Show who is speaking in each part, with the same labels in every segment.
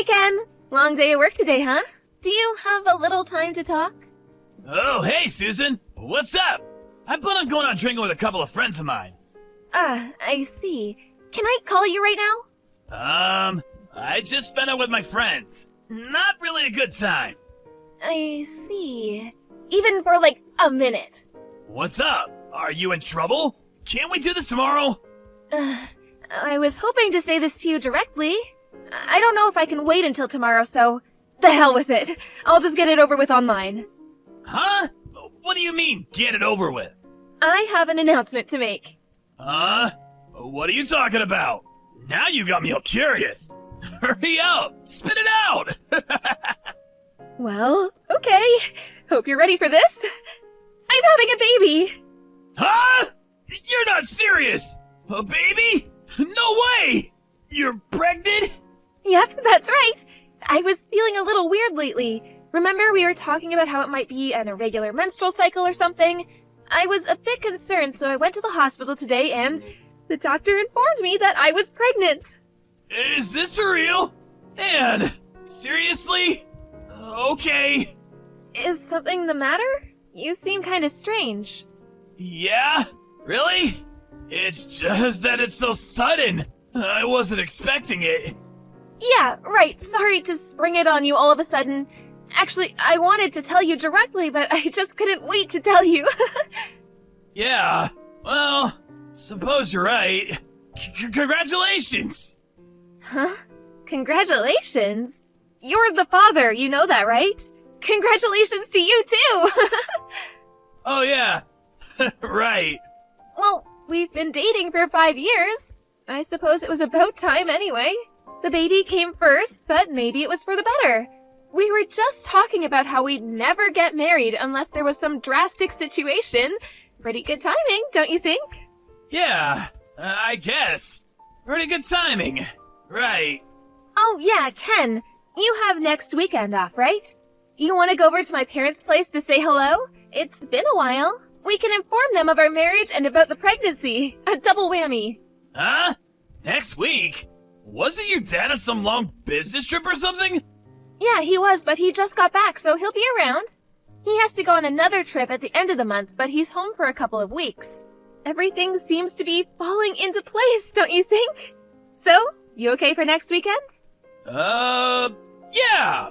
Speaker 1: Hey, Ken. Long day at work today, huh? Do you have a little time to talk?
Speaker 2: Oh, hey, Susan. What's up? I plan on going out drinking with a couple of friends of mine.
Speaker 1: I see. Can I call you right now?
Speaker 2: I just spent it with my friends. Not really a good time.
Speaker 1: I see. Even for like a minute.
Speaker 2: What's up? Are you in trouble? Can't we do this tomorrow?
Speaker 1: I was hoping to say this to you directly. I don't know if I can wait until tomorrow, so the hell with it. I'll just get it over with online.
Speaker 2: Huh? What do you mean, get it over with?
Speaker 1: I have an announcement to make.
Speaker 2: What are you talking about? Now you got me all curious. Hurry up! Spit it out!
Speaker 1: Well, okay. Hope you're ready for this. I'm having a baby!
Speaker 2: Huh? You're not serious! A baby? No way! You're pregnant?
Speaker 1: Yep, that's right. I was feeling a little weird lately. Remember we were talking about how it might be an irregular menstrual cycle or something? I was a bit concerned, so I went to the hospital today and the doctor informed me that I was pregnant.
Speaker 2: Is this real? Anne, seriously? Okay.
Speaker 1: Is something the matter? You seem kind of strange.
Speaker 2: Yeah? Really? It's just that it's so sudden. I wasn't expecting it.
Speaker 1: Yeah, right. Sorry to spring it on you all of a sudden. Actually, I wanted to tell you directly, but I just couldn't wait to tell you.
Speaker 2: Yeah, well, suppose you're right. Congratulations!
Speaker 1: Huh? Congratulations? You're the father, you know that, right? Congratulations to you, too!
Speaker 2: Oh, yeah. Right.
Speaker 1: Well, we've been dating for 5 years. I suppose it was about time anyway. The baby came first, but maybe it was for the better. We were just talking about how we'd never get married unless there was some drastic situation. Pretty good timing, don't you think?
Speaker 2: Yeah, I guess. Pretty good timing. Right.
Speaker 1: Oh yeah, Ken, you have next weekend off, right? You want to go over to my parents' place to say hello? It's been a while. We can inform them of our marriage and about the pregnancy. A double whammy.
Speaker 2: Huh? Next week? Wasn't your dad on some long business trip or something?
Speaker 1: Yeah, he was, but he just got back, so he'll be around. He has to go on another trip at the end of the month, but he's home for a couple of weeks. Everything seems to be falling into place, don't you think? So, you okay for next weekend?
Speaker 2: Yeah!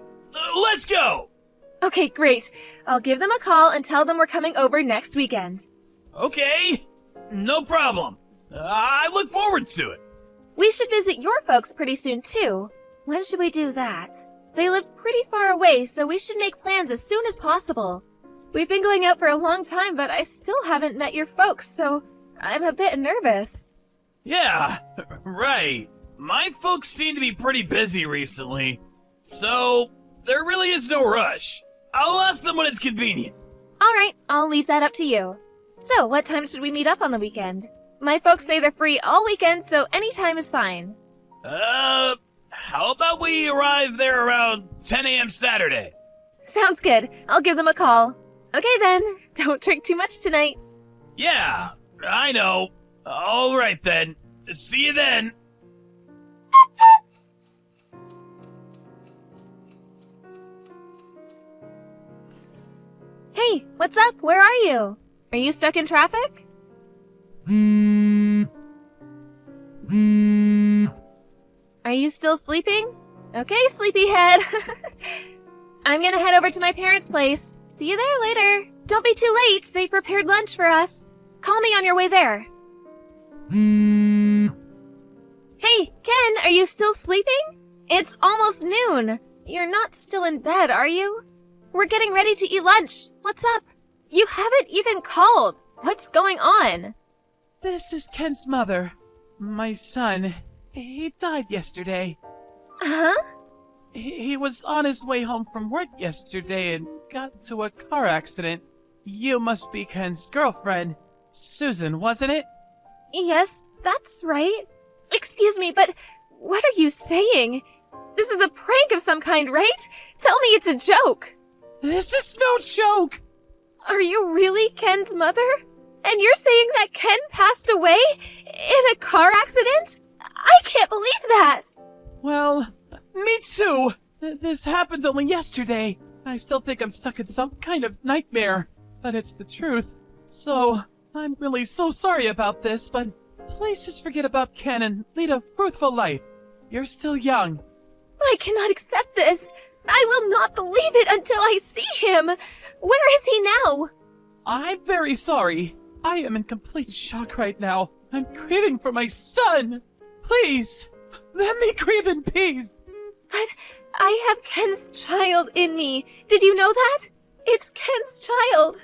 Speaker 2: Let's go!
Speaker 1: Okay, great. I'll give them a call and tell them we're coming over next weekend.
Speaker 2: Okay, no problem. I look forward to it.
Speaker 1: We should visit your folks pretty soon, too. When should we do that? They live pretty far away, so we should make plans as soon as possible. We've been going out for a long time, but I still haven't met your folks, so I'm a bit nervous.
Speaker 2: Yeah, right. My folks seem to be pretty busy recently, so there really is no rush. I'll ask them when it's convenient.
Speaker 1: All right, I'll leave that up to you. So, what time should we meet up on the weekend? My folks say they're free all weekend, so any time is fine.
Speaker 2: How about we arrive there around 10 a.m. Saturday?
Speaker 1: Sounds good. I'll give them a call. Okay then, don't drink too much tonight.
Speaker 2: Yeah, I know. All right then. See you then.
Speaker 1: Hey, what's up? Where are you? Are you stuck in traffic? Are you still sleeping? Okay, sleepyhead. I'm gonna head over to my parents' place. See you there later. Don't be too late. They prepared lunch for us. Call me on your way there. Hey, Ken, are you still sleeping? It's almost noon. You're not still in bed, are you? We're getting ready to eat lunch. What's up? You haven't even called. What's going on?
Speaker 3: This is Ken's mother. My son. He died yesterday.
Speaker 1: Huh?
Speaker 3: He was on his way home from work yesterday and got into a car accident. You must be Ken's girlfriend, Susan, wasn't it?
Speaker 1: Yes, that's right. Excuse me, but what are you saying? This is a prank of some kind, right? Tell me it's a joke.
Speaker 3: This is no joke.
Speaker 1: Are you really Ken's mother? And you're saying that Ken passed away in a car accident? I can't believe that.
Speaker 3: Well, me too! This happened only yesterday. I still think I'm stuck in some kind of nightmare, but it's the truth. So, I'm really so sorry about this, but please just forget about Ken and lead a fruitful life. You're still young.
Speaker 1: I cannot accept this. I will not believe it until I see him. Where is he now?
Speaker 3: I'm very sorry. I am in complete shock right now. I'm craving for my son. Please, let me grieve in peace.
Speaker 1: But I have Ken's child in me. Did you know that? It's Ken's child.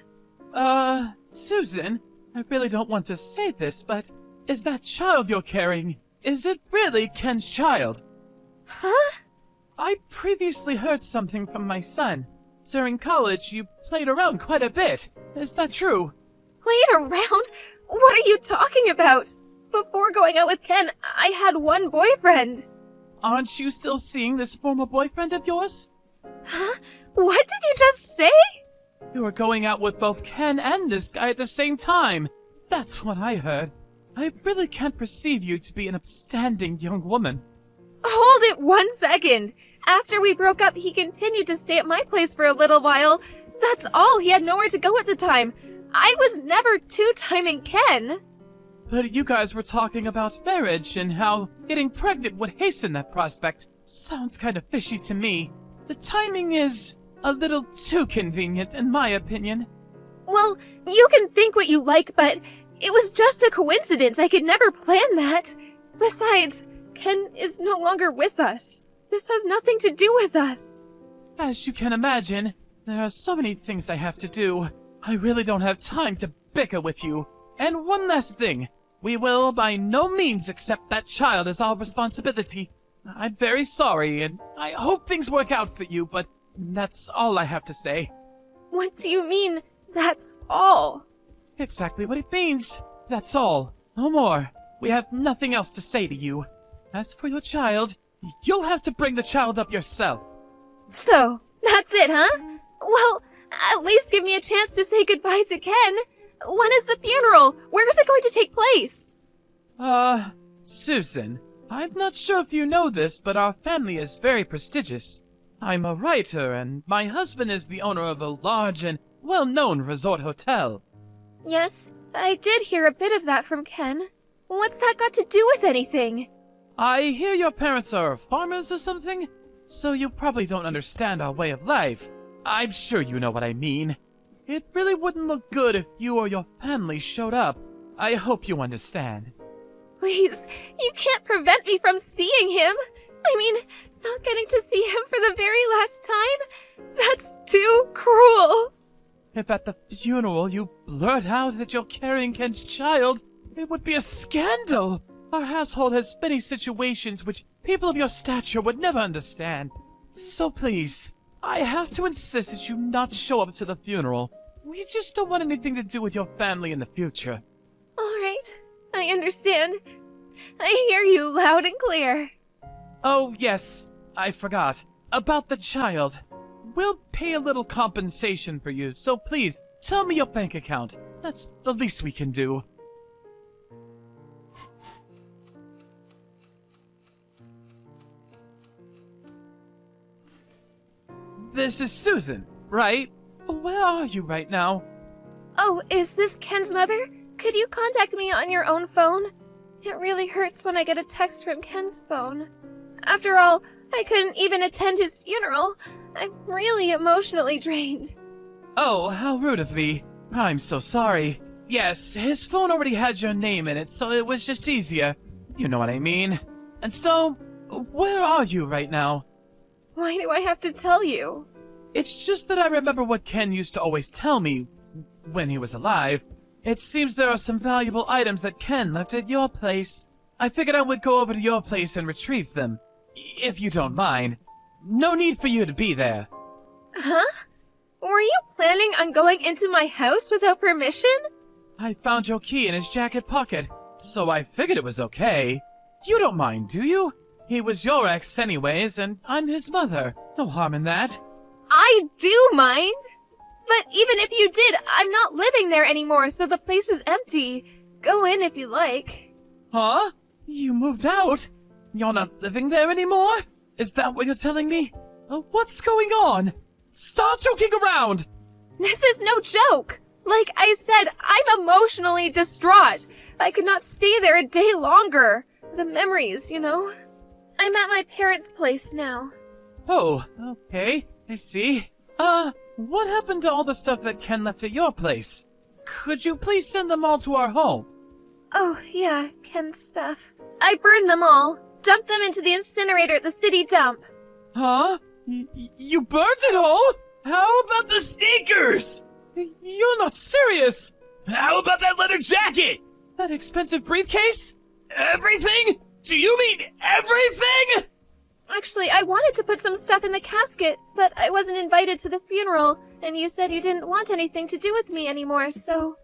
Speaker 3: Susan, I really don't want to say this, but is that child you're carrying, is it really Ken's child?
Speaker 1: Huh?
Speaker 3: I previously heard something from my son. During college, you played around quite a bit. Is that true?
Speaker 1: Played around? What are you talking about? Before going out with Ken, I had one boyfriend.
Speaker 3: Aren't you still seeing this former boyfriend of yours?
Speaker 1: Huh? What did you just say?
Speaker 3: You were going out with both Ken and this guy at the same time. That's what I heard. I really can't perceive you to be an upstanding young woman.
Speaker 1: Hold it 1 second. After we broke up, he continued to stay at my place for a little while. That's all. He had nowhere to go at the time. I was never two-timing Ken.
Speaker 3: But you guys were talking about marriage and how getting pregnant would hasten that prospect. Sounds kind of fishy to me. The timing is a little too convenient, in my opinion.
Speaker 1: Well, you can think what you like, but it was just a coincidence. I could never plan that. Besides, Ken is no longer with us. This has nothing to do with us.
Speaker 3: As you can imagine, there are so many things I have to do. I really don't have time to bicker with you. And one last thing. We will by no means accept that child as our responsibility. I'm very sorry, and I hope things work out for you, but that's all I have to say.
Speaker 1: What do you mean, that's all?
Speaker 3: Exactly what it means. That's all. No more. We have nothing else to say to you. As for your child, you'll have to bring the child up yourself.
Speaker 1: So, that's it, huh? Well, at least give me a chance to say goodbye to Ken. When is the funeral? Where is it going to take place?
Speaker 3: Susan, I'm not sure if you know this, but our family is very prestigious. I'm a writer, and my husband is the owner of a large and well-known resort hotel.
Speaker 1: Yes, I did hear a bit of that from Ken. What's that got to do with anything?
Speaker 3: I hear your parents are farmers or something, so you probably don't understand our way of life. I'm sure you know what I mean. It really wouldn't look good if you or your family showed up. I hope you understand.
Speaker 1: Please, you can't prevent me from seeing him. I mean, not getting to see him for the very last time? That's too cruel.
Speaker 3: If at the funeral you blurt out that you're carrying Ken's child, it would be a scandal. Our household has many situations which people of your stature would never understand. So please, I have to insist that you not show up to the funeral. We just don't want anything to do with your family in the future.
Speaker 1: All right, I understand. I hear you loud and clear.
Speaker 3: Oh, yes, I forgot. About the child. We'll pay a little compensation for you, so please, tell me your bank account. That's the least we can do. This is Susan, right? Where are you right now?
Speaker 1: Oh, is this Ken's mother? Could you contact me on your own phone? It really hurts when I get a text from Ken's phone. After all, I couldn't even attend his funeral. I'm really emotionally drained.
Speaker 3: Oh, how rude of me. I'm so sorry. Yes, his phone already had your name in it, so it was just easier. You know what I mean. And so, where are you right now?
Speaker 1: Why do I have to tell you?
Speaker 3: It's just that I remember what Ken used to always tell me when he was alive. It seems there are some valuable items that Ken left at your place. I figured I would go over to your place and retrieve them, if you don't mind. No need for you to be there.
Speaker 1: Huh? Were you planning on going into my house without permission?
Speaker 3: I found your key in his jacket pocket, so I figured it was okay. You don't mind, do you? He was your ex anyways, and I'm his mother. No harm in that.
Speaker 1: I do mind! But even if you did, I'm not living there anymore, so the place is empty. Go in if you like.
Speaker 3: Huh? You moved out? You're not living there anymore? Is that what you're telling me? What's going on? Stop joking around!
Speaker 1: This is no joke! Like I said, I'm emotionally distraught. I could not stay there a day longer. The memories, you know? I'm at my parents' place now.
Speaker 3: Oh, okay. I see. What happened to all the stuff that Ken left at your place? Could you please send them all to our home?
Speaker 1: Oh, yeah, Ken's stuff. I burned them all. Dumped them into the incinerator at the city dump.
Speaker 3: Huh? You burnt it all?
Speaker 2: How about the sneakers?
Speaker 3: You're not serious!
Speaker 2: How about that leather jacket?
Speaker 3: That expensive briefcase?
Speaker 2: Everything? Do you mean everything?
Speaker 1: Actually, I wanted to put some stuff in the casket, but I wasn't invited to the funeral, and you said you didn't want anything to do with me anymore, so...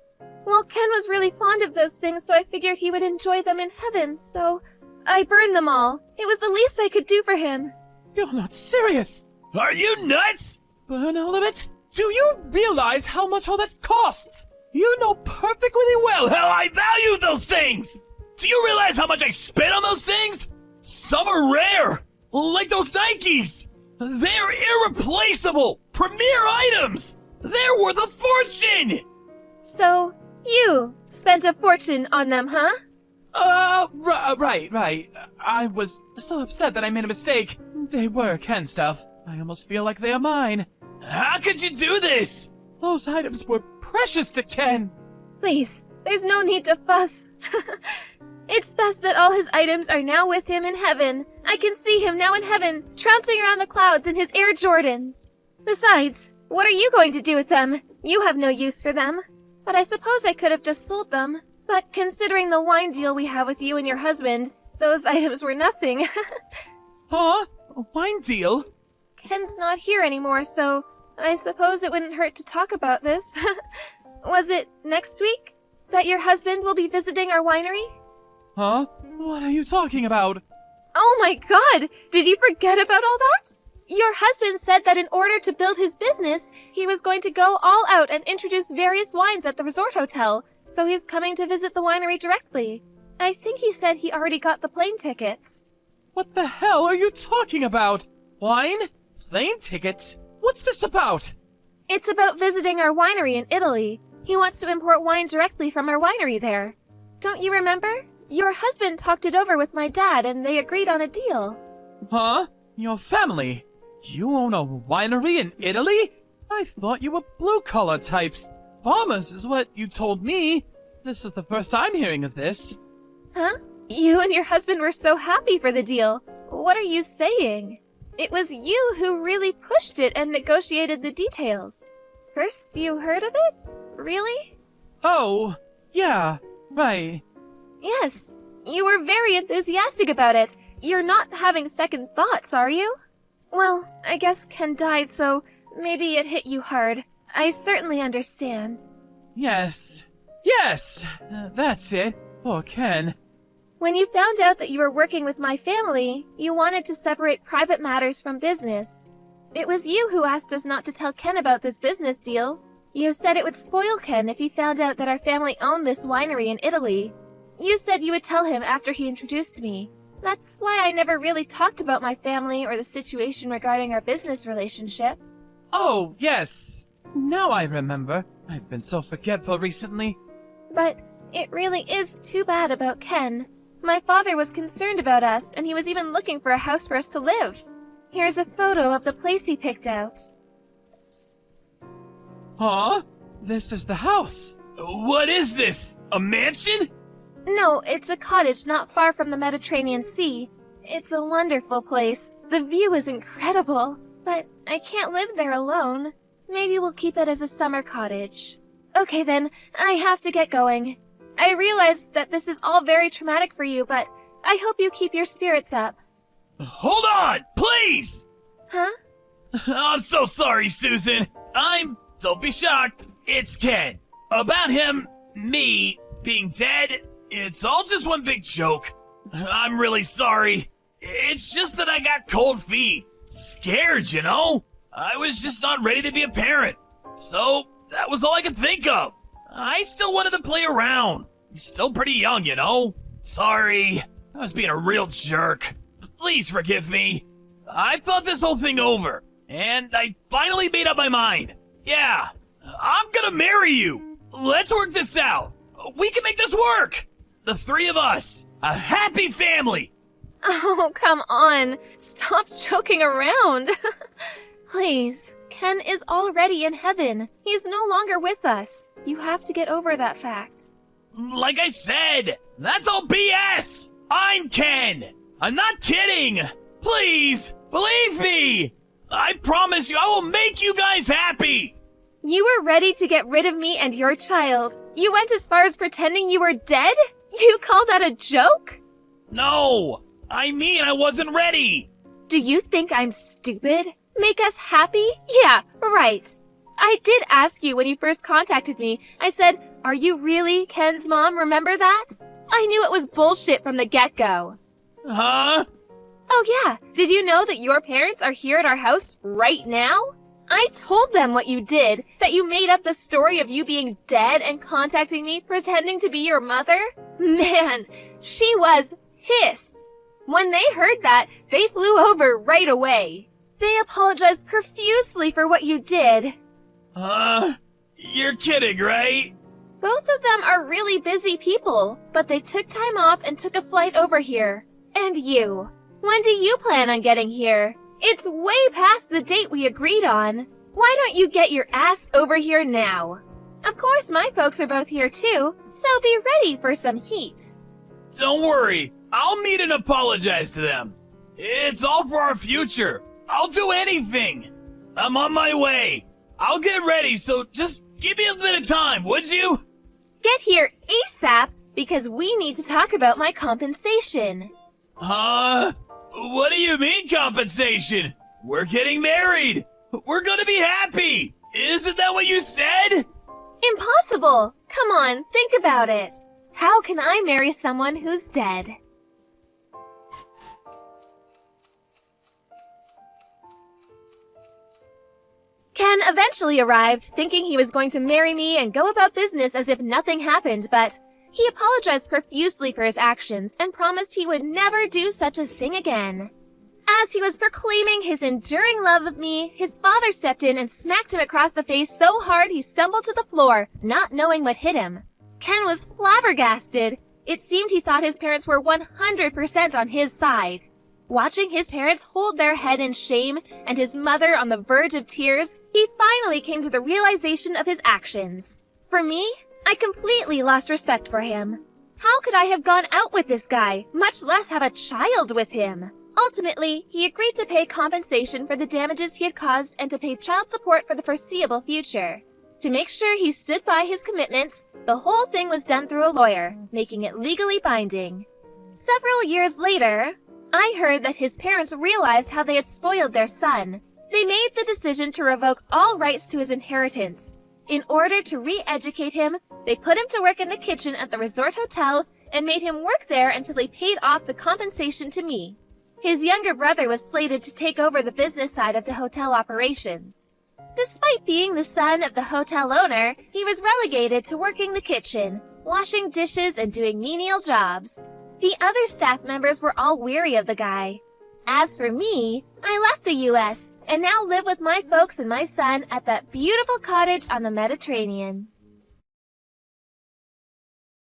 Speaker 1: Well, Ken was really fond of those things, so I figured he would enjoy them in heaven, so... I burned them all. It was the least I could do for him.
Speaker 3: You're not serious!
Speaker 2: Are you nuts?
Speaker 3: Burn all of it? Do you realize how much all that costs? You know perfectly well
Speaker 2: How I value those things! Do you realize how much I spent on those things? Some are rare, like those Nikes. They're irreplaceable, premier items. They're worth a fortune!
Speaker 1: So, you spent a fortune on them, huh?
Speaker 3: Right. I was so upset that I made a mistake. They were Ken stuff. I almost feel like they are mine.
Speaker 2: How could you do this?
Speaker 3: Those items were precious to Ken.
Speaker 1: Please, there's no need to fuss. It's best that all his items are now with him in heaven. I can see him now in heaven, trouncing around the clouds in his Air Jordans. Besides, what are you going to do with them? You have no use for them. But I suppose I could have just sold them. But considering the wine deal we have with you and your husband, those items were nothing.
Speaker 3: Huh? A wine deal?
Speaker 1: Ken's not here anymore, so I suppose it wouldn't hurt to talk about this. Was it next week that your husband will be visiting our winery?
Speaker 3: Huh? What are you talking about?
Speaker 1: Oh my god! Did you forget about all that? Your husband said that in order to build his business, he was going to go all out and introduce various wines at the resort hotel, so he's coming to visit the winery directly. I think he said he already got the plane tickets.
Speaker 3: What the hell are you talking about? Wine? Plane tickets? What's this about?
Speaker 1: It's about visiting our winery in Italy. He wants to import wine directly from our winery there. Don't you remember? Your husband talked it over with my dad and they agreed on a deal.
Speaker 3: Huh? Your family? You own a winery in Italy? I thought you were blue-collar types. Farmers is what you told me. This is the first I'm hearing of this.
Speaker 1: Huh? You and your husband were so happy for the deal. What are you saying? It was you who really pushed it and negotiated the details. First you heard of it? Really?
Speaker 3: Oh, yeah, right.
Speaker 1: Yes, you were very enthusiastic about it. You're not having second thoughts, are you? Well, I guess Ken died, so maybe it hit you hard. I certainly understand.
Speaker 3: Yes, that's it. Poor Ken.
Speaker 1: When you found out that you were working with my family, you wanted to separate private matters from business. It was you who asked us not to tell Ken about this business deal. You said it would spoil Ken if he found out that our family owned this winery in Italy. You said you would tell him after he introduced me. That's why I never really talked about my family or the situation regarding our business relationship.
Speaker 3: Oh, yes. Now I remember. I've been so forgetful recently.
Speaker 1: But it really is too bad about Ken. My father was concerned about us, and he was even looking for a house for us to live. Here's a photo of the place he picked out.
Speaker 3: Huh? This is the house.
Speaker 2: What is this? A mansion?
Speaker 1: No, it's a cottage not far from the Mediterranean Sea. It's a wonderful place. The view is incredible. But I can't live there alone. Maybe we'll keep it as a summer cottage. Okay then, I have to get going. I realize that this is all very traumatic for you, but I hope you keep your spirits up.
Speaker 2: Hold on, please!
Speaker 1: Huh?
Speaker 2: I'm so sorry, Susan. Don't be shocked, it's Ken. About him, me, being dead, it's all just one big joke. I'm really sorry. It's just that I got cold feet. Scared, you know? I was just not ready to be a parent. So, that was all I could think of. I still wanted to play around. I'm still pretty young, you know? Sorry. I was being a real jerk. Please forgive me. I thought this whole thing over, and I finally made up my mind. Yeah, I'm gonna marry you. Let's work this out. We can make this work. The three of us, a happy family.
Speaker 1: Oh, come on. Stop joking around. Please. Ken is already in heaven. He's no longer with us. You have to get over that fact.
Speaker 2: Like I said, that's all BS. I'm Ken. I'm not kidding. Please, believe me. I promise you I will make you guys happy.
Speaker 1: You were ready to get rid of me and your child. You went as far as pretending you were dead? You call that a joke?
Speaker 2: No, I mean I wasn't ready.
Speaker 1: Do you think I'm stupid? Make us happy? Yeah, right. I did ask you when you first contacted me. I said, "Are you really Ken's mom? Remember that?" I knew it was bullshit from the get-go.
Speaker 2: Huh?
Speaker 1: Oh yeah, did you know that your parents are here at our house right now? I told them what you did, that you made up the story of you being dead and contacting me pretending to be your mother. Man, she was pissed. When they heard that, they flew over right away. They apologized profusely for what you did.
Speaker 2: You're kidding, right?
Speaker 1: Both of them are really busy people, but they took time off and took a flight over here. And you? When do you plan on getting here? It's way past the date we agreed on. Why don't you get your ass over here now? Of course, my folks are both here too, so be ready for some heat.
Speaker 2: Don't worry, I'll meet and apologize to them. It's all for our future. I'll do anything. I'm on my way. I'll get ready, so just give me a bit of time, would you?
Speaker 1: Get here ASAP, because we need to talk about my compensation.
Speaker 2: Huh? What do you mean compensation? We're getting married. We're gonna be happy. Isn't that what you said?
Speaker 1: Impossible. Come on, think about it. How can I marry someone who's dead? Ken eventually arrived, thinking he was going to marry me and go about business as if nothing happened, but he apologized profusely for his actions and promised he would never do such a thing again. As he was proclaiming his enduring love of me, his father stepped in and smacked him across the face so hard he stumbled to the floor, not knowing what hit him. Ken was flabbergasted. It seemed he thought his parents were 100% on his side. Watching his parents hold their head in shame and his mother on the verge of tears, he finally came to the realization of his actions. For me, I completely lost respect for him. How could I have gone out with this guy, much less have a child with him? Ultimately, he agreed to pay compensation for the damages he had caused and to pay child support for the foreseeable future. To make sure he stood by his commitments, the whole thing was done through a lawyer, making it legally binding. Several years later, I heard that his parents realized how they had spoiled their son. They made the decision to revoke all rights to his inheritance. In order to re-educate him, they put him to work in the kitchen at the resort hotel and made him work there until they paid off the compensation to me. His younger brother was slated to take over the business side of the hotel operations. Despite being the son of the hotel owner, he was relegated to working the kitchen, washing dishes and doing menial jobs. The other staff members were all weary of the guy. As for me, I left the U.S. and now live with my folks and my son at that beautiful cottage on the Mediterranean.